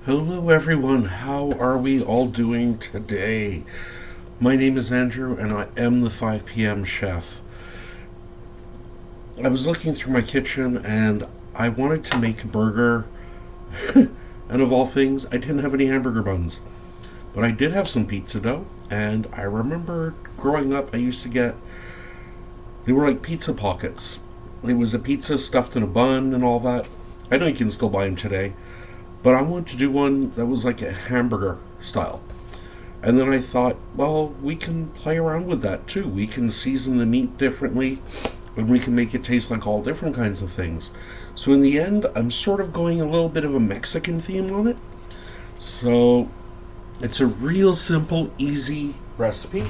Hello, everyone. How are we all doing today? My name is Andrew, and I am the 5 p.m. chef. I was looking through my kitchen, and I wanted to make a burger, and of all things, I didn't have any hamburger buns. But I did have some pizza dough, and I remember growing up, I used to get, they were like pizza pockets. It was a pizza stuffed in a bun and all that. I know you can still buy them today. But I wanted to do one that was like a hamburger style. And then I thought, well, we can play around with that too. We can season the meat differently, and we can make it taste like all different kinds of things. So in the end, I'm sort of going a little bit of a Mexican theme on it. So it's a real simple, easy recipe.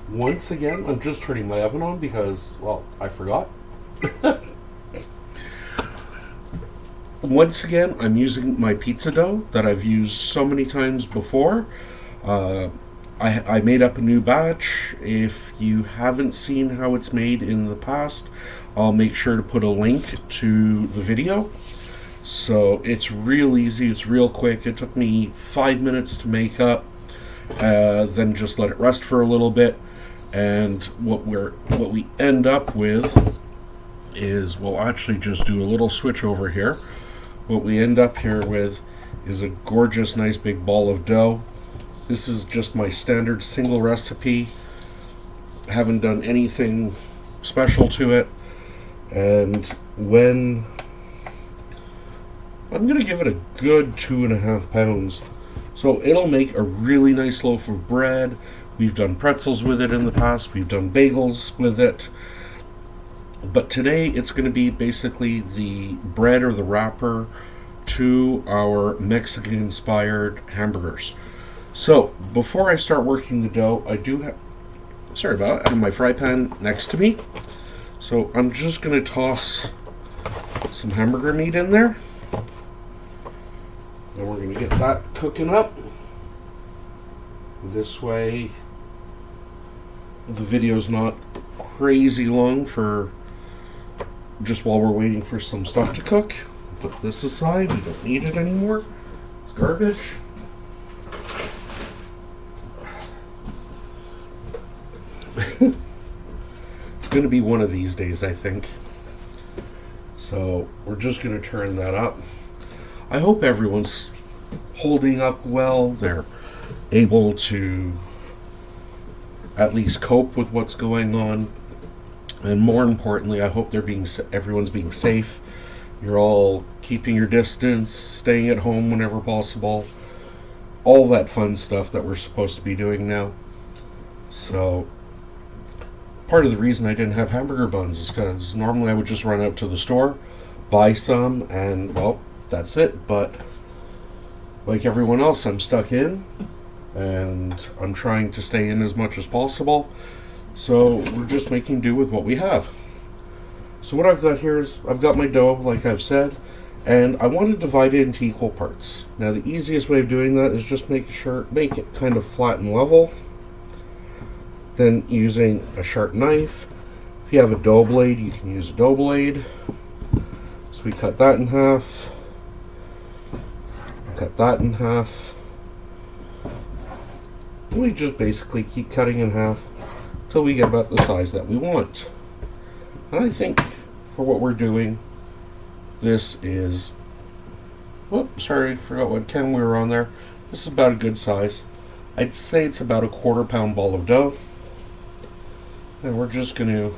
Once again, I'm just turning my oven on because, well, I forgot. Once again, I'm using my pizza dough that I've used so many times before. I made up a new batch. If you haven't seen how it's made in the past, I'll make sure to put a link to the video. So it's real easy, it's real quick. It took me 5 minutes to make up, then just let it rest for a little bit. And what we end up with is, we'll actually just do a little switch over here. What we end up here with is a gorgeous, nice big ball of dough. This is just my standard single recipe. I haven't done anything special to it. And when I'm going to give it a good 2.5 pounds. So it'll make a really nice loaf of bread. We've done pretzels with it in the past. We've done bagels with it. But today it's going to be basically the bread or the wrapper to our Mexican-inspired hamburgers. So before I start working the dough, I do have, I have my fry pan next to me. So I'm just going to toss some hamburger meat in there. And we're going to get that cooking up. This way the video's not crazy long for just while we're waiting for some stuff to cook. Put this aside, we don't need it anymore. It's garbage. It's going to be one of these days, I think. So we're just going to turn that up. I hope everyone's holding up well. They're able to at least cope with what's going on. And more importantly, I hope everyone's being safe. You're all keeping your distance, staying at home whenever possible. All that fun stuff that we're supposed to be doing now. So, part of the reason I didn't have hamburger buns is because normally I would just run out to the store, buy some, and, well, that's it. But, like everyone else, I'm stuck in, and I'm trying to stay in as much as possible. So we're just making do with what we have. So what I've got here is, I've got my dough, like I've said, and I want to divide it into equal parts. Now the easiest way of doing that is just make it kind of flat and level. Then using a sharp knife. If you have a dough blade, you can use a dough blade. So we cut that in half. Cut that in half. And we just basically keep cutting in half till we get about the size that we want. And I think for what we're doing, this is, forgot what can we were on there. This is about a good size. I'd say it's about a 1/4 pound ball of dough. And we're just going to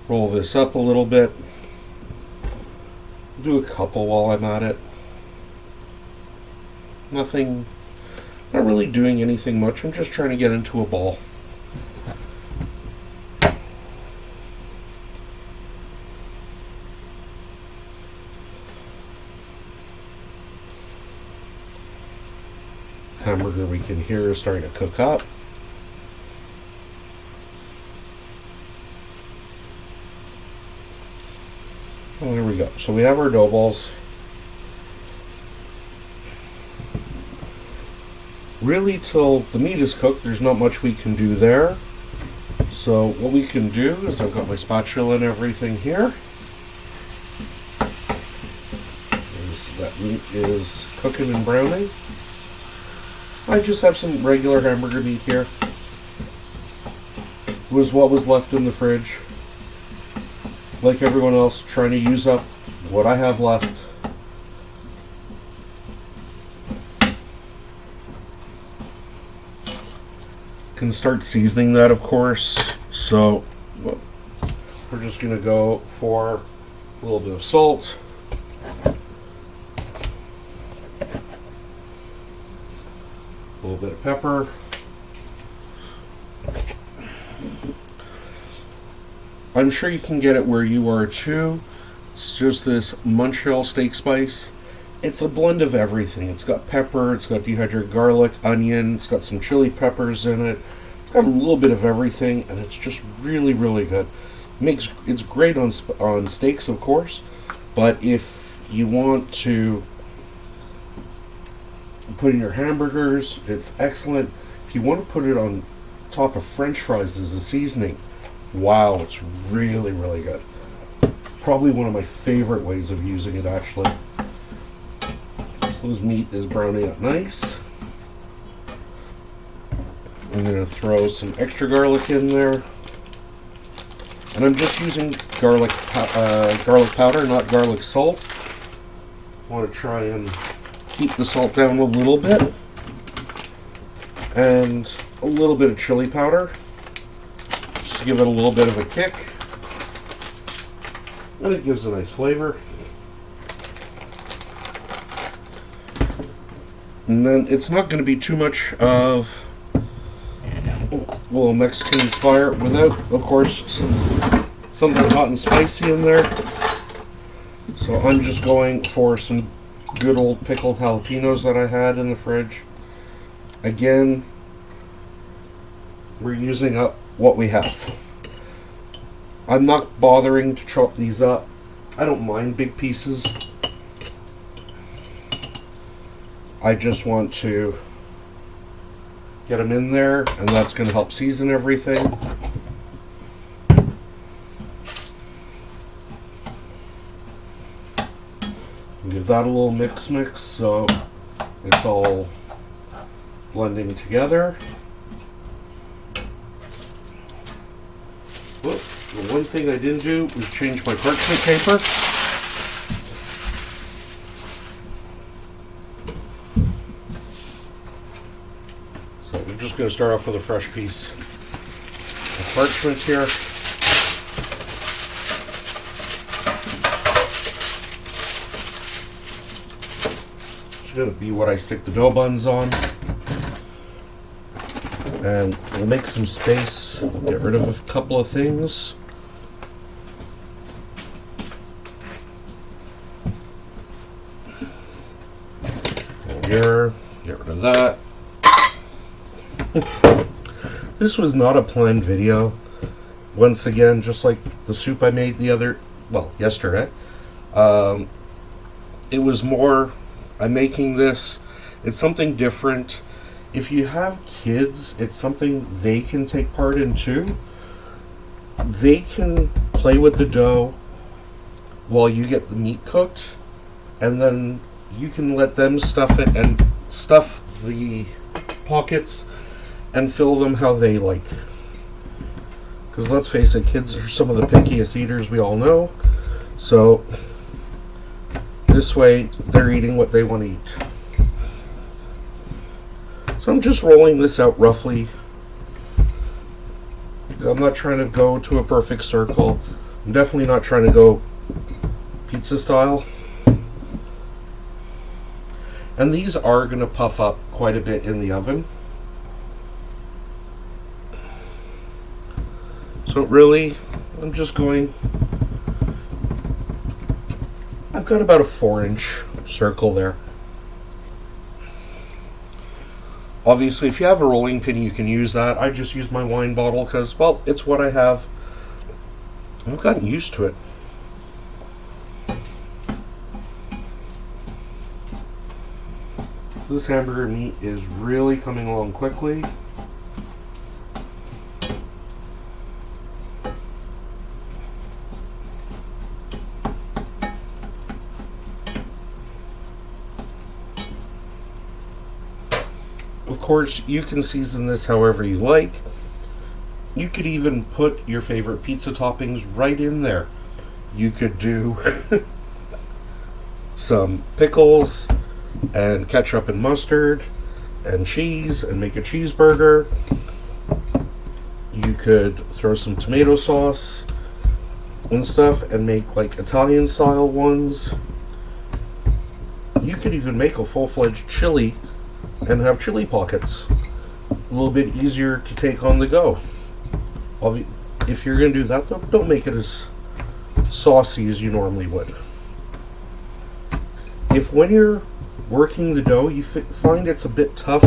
roll this up a little bit. Do a couple while I'm at it. Not really doing anything much. I'm just trying to get into a ball. Hamburger we can hear is starting to cook up. Oh, there we go. So we have our dough balls. Really, till the meat is cooked, there's not much we can do there. So what we can do is, I've got my spatula and everything here. There's that meat is cooking and browning. I just have some regular hamburger meat here. It was what was left in the fridge. Like everyone else, trying to use up what I have left. Can start seasoning that, of course. So we're just going to go for a little bit of salt. A little bit of pepper. I'm sure you can get it where you are too. It's just this Montreal steak spice. It's a blend of everything. It's got pepper, it's got dehydrated garlic, onion, it's got some chili peppers in it. It's got a little bit of everything, and it's just really, really good. It's great on steaks, of course, but if you want to put in your hamburgers, it's excellent. If you want to put it on top of French fries as a seasoning, wow, it's really, really good. Probably one of my favorite ways of using it, actually. So this meat is browning up nice. I'm going to throw some extra garlic in there. And I'm just using garlic powder, not garlic salt. I want to try and keep the salt down a little bit. And a little bit of chili powder. Just to give it a little bit of a kick. And it gives a nice flavor. And then it's not going to be too much of a little Mexican inspired without, of course, something hot and spicy in there. So I'm just going for some good old pickled jalapenos that I had in the fridge. Again, we're using up what we have. I'm not bothering to chop these up. I don't mind big pieces. I just want to get them in there, and that's going to help season everything. Give that a little mix so it's all blending together. Whoop. The one thing I didn't do was change my parchment paper. So we're just going to start off with a fresh piece of parchment here. It's going to be what I stick the dough buns on. And we'll make some space, get rid of a couple of things. Here, get rid of that. This was not a planned video. Once again, just like the soup I made yesterday. It was more, I'm making this, it's something different. If you have kids, it's something they can take part in too. They can play with the dough while you get the meat cooked, and then you can let them stuff it and stuff the pockets and fill them how they like. Because let's face it, kids are some of the pickiest eaters we all know. So this way they're eating what they want to eat. So I'm just rolling this out roughly. I'm not trying to go to a perfect circle. I'm definitely not trying to go pizza style. And these are going to puff up quite a bit in the oven. So really, I'm just going, I've got about a 4-inch circle there. Obviously, if you have a rolling pin, you can use that. I just use my wine bottle because, well, it's what I have. I've gotten used to it. So this hamburger meat is really coming along quickly. course, you can season this however you like. You could even put your favorite pizza toppings right in there. You could do some pickles and ketchup and mustard and cheese and make a cheeseburger. You could throw some tomato sauce and stuff and make like Italian style ones. You could even make a full-fledged chili and have chili pockets. A little bit easier to take on the go. If you're going to do that, though, don't make it as saucy as you normally would. If when you're working the dough you find it's a bit tough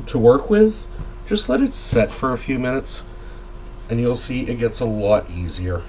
to work with, just let it set for a few minutes and you'll see it gets a lot easier.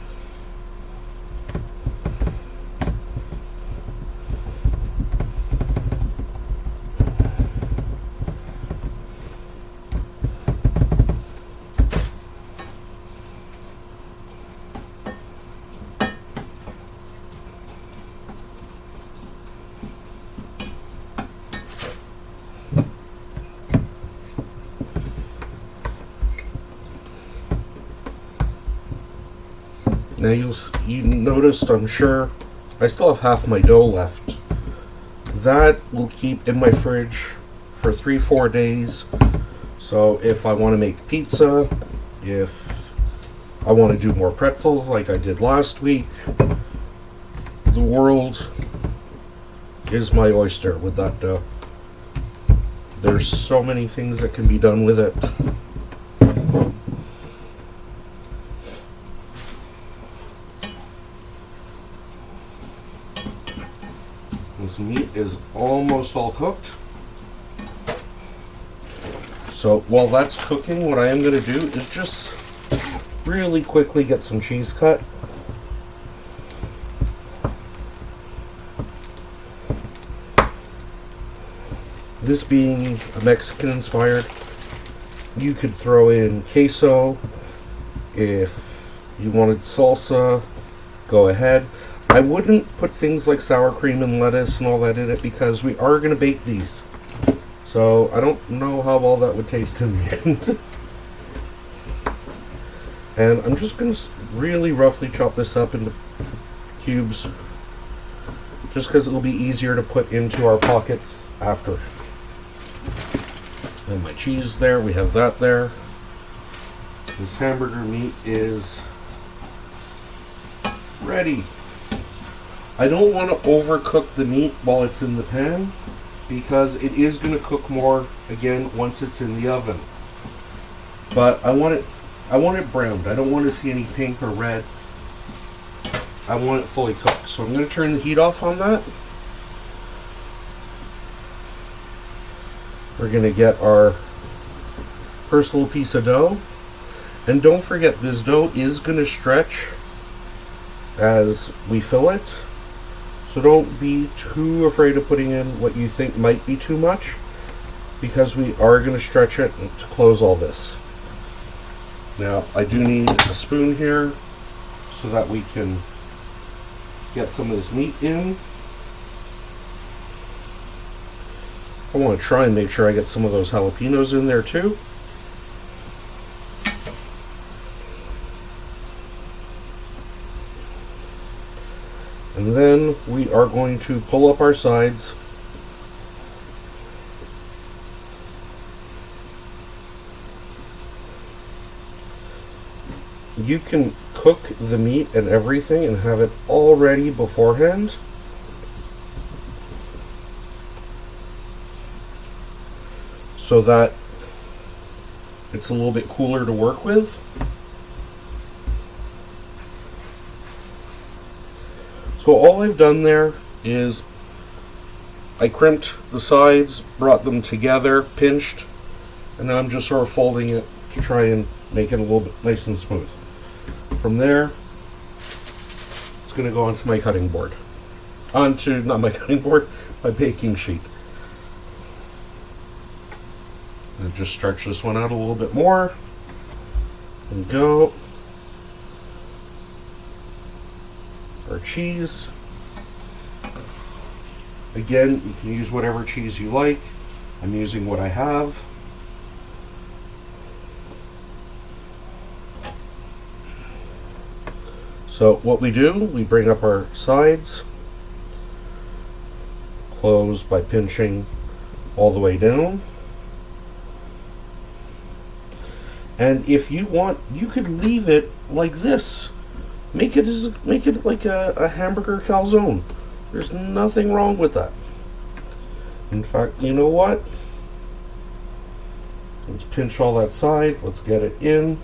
Now you noticed, I'm sure, I still have half my dough left. That will keep in my fridge for 3-4 days. So if I want to make pizza, if I want to do more pretzels like I did last week, the world is my oyster with that dough. There's so many things that can be done with it. This meat is almost all cooked. So while that's cooking, what I am going to do is just really quickly get some cheese cut. This being a Mexican inspired, you could throw in queso. If you wanted salsa, go ahead. I wouldn't put things like sour cream and lettuce and all that in it because we are going to bake these. So I don't know how all that would taste in the end. And I'm just going to really roughly chop this up into cubes just because it will be easier to put into our pockets after. And my cheese there, we have that there. This hamburger meat is ready. I don't want to overcook the meat while it's in the pan because it is going to cook more again once it's in the oven. But I want it browned. I don't want to see any pink or red. I want it fully cooked. So I'm going to turn the heat off on that. We're going to get our first little piece of dough. And don't forget, this dough is going to stretch as we fill it. So don't be too afraid of putting in what you think might be too much, because we are going to stretch it to close all this. Now, I do need a spoon here so that we can get some of this meat in. I want to try and make sure I get some of those jalapenos in there too. And then we are going to pull up our sides. You can cook the meat and everything and have it all ready beforehand. So that it's a little bit cooler to work with. So all I've done there is I crimped the sides, brought them together, pinched, and now I'm just sort of folding it to try and make it a little bit nice and smooth. From there, it's going to go onto my cutting board. Not my cutting board, my baking sheet. And just stretch this one out a little bit more. And go. Our cheese. Again, you can use whatever cheese you like. I'm using what I have. So what we do, we bring up our sides, close by pinching all the way down. And if you want, you could leave it like this. Make it like a hamburger calzone. There's nothing wrong with that. In fact, you know what? Let's pinch all that side. Let's get it in.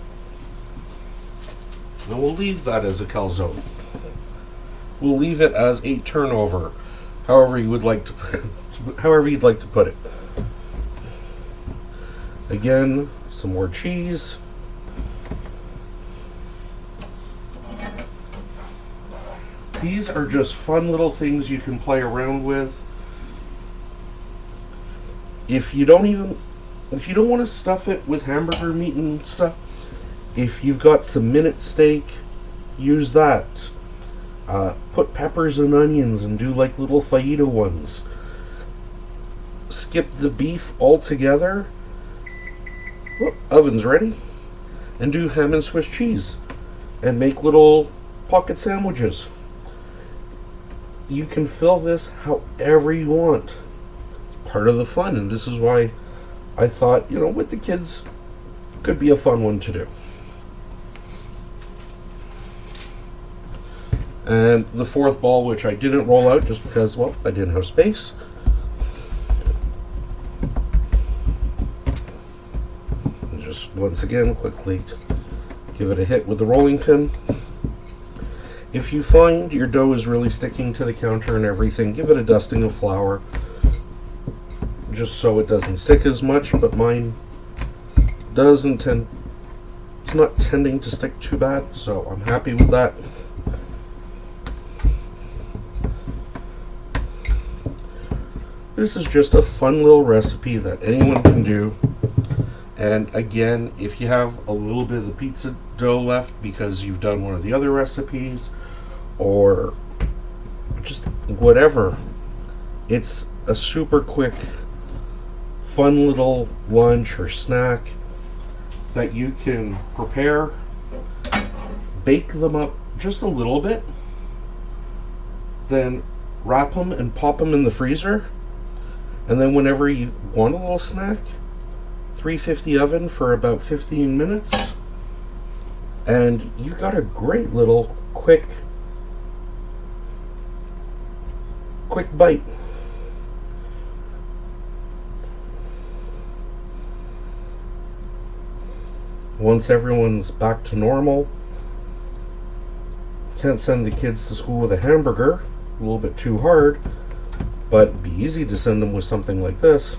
And we'll leave that as a calzone. We'll leave it as a turnover, however you would like to however you'd like to put it. Again, some more cheese. These are just fun little things you can play around with. If you don't want to stuff it with hamburger meat and stuff, if you've got some minute steak, use that. Put peppers and onions and do like little fajita ones. Skip the beef altogether. Whoop, oven's ready. And do ham and Swiss cheese. And make little pocket sandwiches. You can fill this however you want. It's part of the fun, and this is why I thought, with the kids, could be a fun one to do. And the fourth ball, which I didn't roll out just because, well, I didn't have space. Just once again, quickly give it a hit with the rolling pin. If you find your dough is really sticking to the counter and everything, give it a dusting of flour, just so it doesn't stick as much, but mine doesn't tend, it's not tending to stick too bad, so I'm happy with that. This is just a fun little recipe that anyone can do. And again, if you have a little bit of the pizza dough left because you've done one of the other recipes, or just whatever, it's a super quick, fun little lunch or snack that you can prepare. Bake them up just a little bit, then wrap them and pop them in the freezer, and then whenever you want a little snack, 350 oven for about 15 minutes, and you got a great little quick bite. Once everyone's back to normal, can't send the kids to school with a hamburger, a little bit too hard, but it'd be easy to send them with something like this.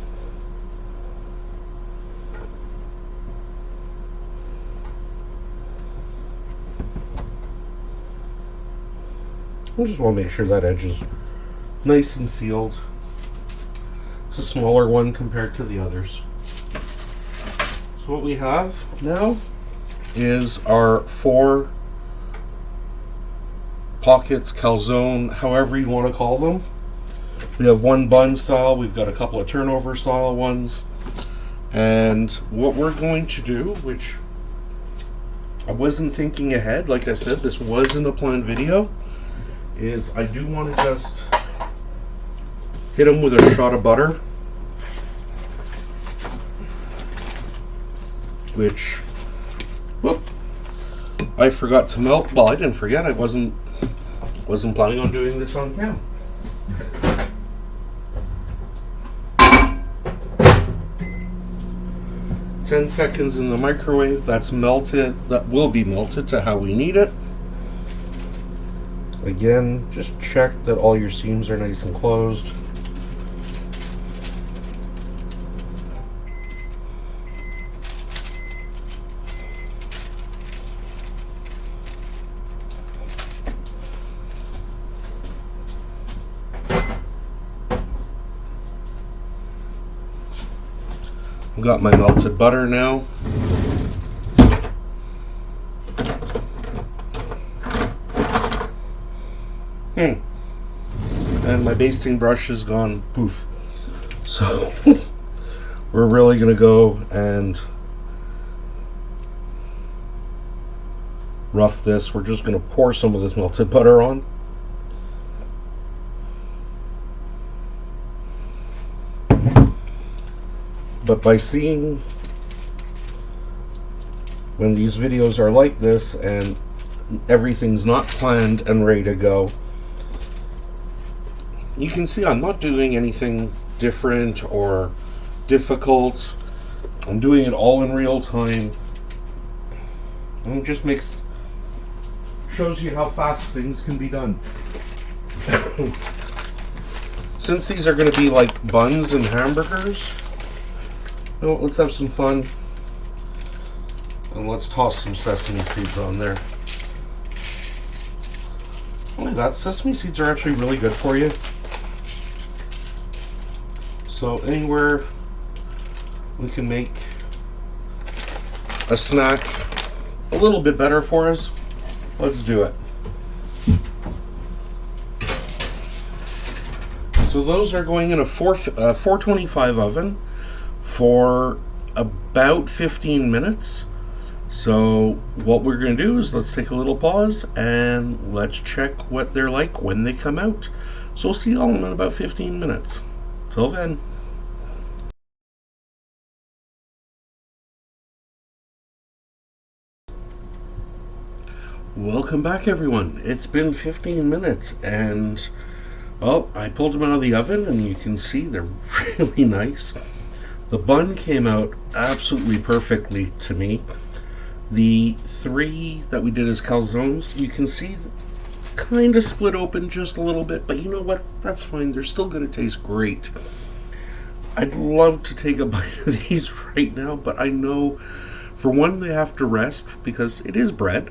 I just want to make sure that edge is nice and sealed. It's a smaller one compared to the others. So what we have now is our 4 pockets, calzone, however you want to call them. We have one bun style, we've got a couple of turnover style ones. And what we're going to do, which I wasn't thinking ahead, like I said, this wasn't a planned video, is I do want to just hit them with a shot of butter, which, whoop, I forgot to melt. Well, I didn't forget. I wasn't planning on doing this on cam. Ten seconds in the microwave. That's melted. That will be melted to how we need it. Again, just check that all your seams are nice and closed. I've got my melted butter now. And my basting brush has gone poof. So we're really going to go and rough this. We're just going to pour some of this melted butter on. But by seeing when these videos are like this and everything's not planned and ready to go, you can see I'm not doing anything different or difficult. I'm doing it all in real time. And it just shows you how fast things can be done. Since these are going to be like buns and hamburgers, you know what, let's have some fun. And let's toss some sesame seeds on there. Look at that, sesame seeds are actually really good for you. So anywhere we can make a snack a little bit better for us, let's do it. So those are going in a 425 oven for about 15 minutes. So what we're going to do is let's take a little pause and let's check what they're like when they come out. So we'll see you all in about 15 minutes. Till then. Welcome back, everyone. It's been 15 minutes and, well, I pulled them out of the oven and you can see they're really nice. The bun came out absolutely perfectly to me. The 3 that we did as calzones, you can see kind of split open just a little bit, but you know what? That's fine. They're still going to taste great. I'd love to take a bite of these right now, but I know for one they have to rest because it is bread.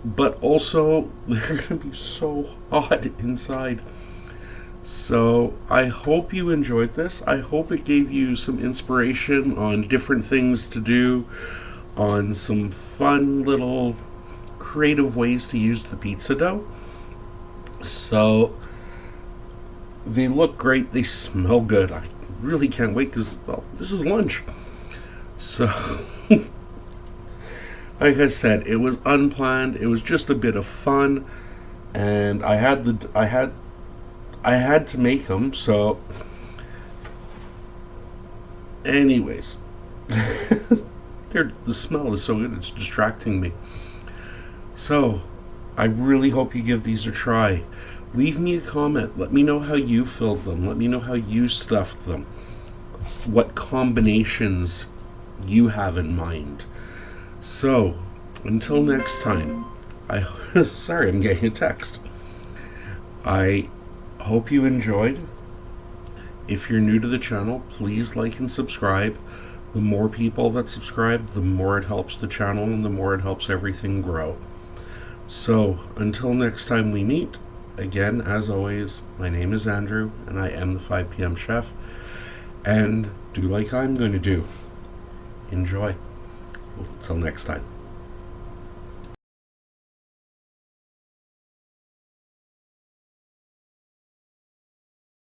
But also, they're going to be so hot inside. So, I hope you enjoyed this. I hope it gave you some inspiration on different things to do, on some fun little creative ways to use the pizza dough. So, they look great. They smell good. I really can't wait because, well, this is lunch. So... Like I said, it was unplanned. It was just a bit of fun, and I had to make them. So, anyways, the smell is so good; it's distracting me. So, I really hope you give these a try. Leave me a comment. Let me know how you filled them. Let me know how you stuffed them. What combinations you have in mind. So, until next time, sorry, I'm getting a text. I hope you enjoyed. If you're new to the channel, please like and subscribe. The more people that subscribe, the more it helps the channel and the more it helps everything grow. So, until next time we meet, again, as always, my name is Andrew, and I am the 5 p.m. chef. And do like I'm going to do. Enjoy. Until next time.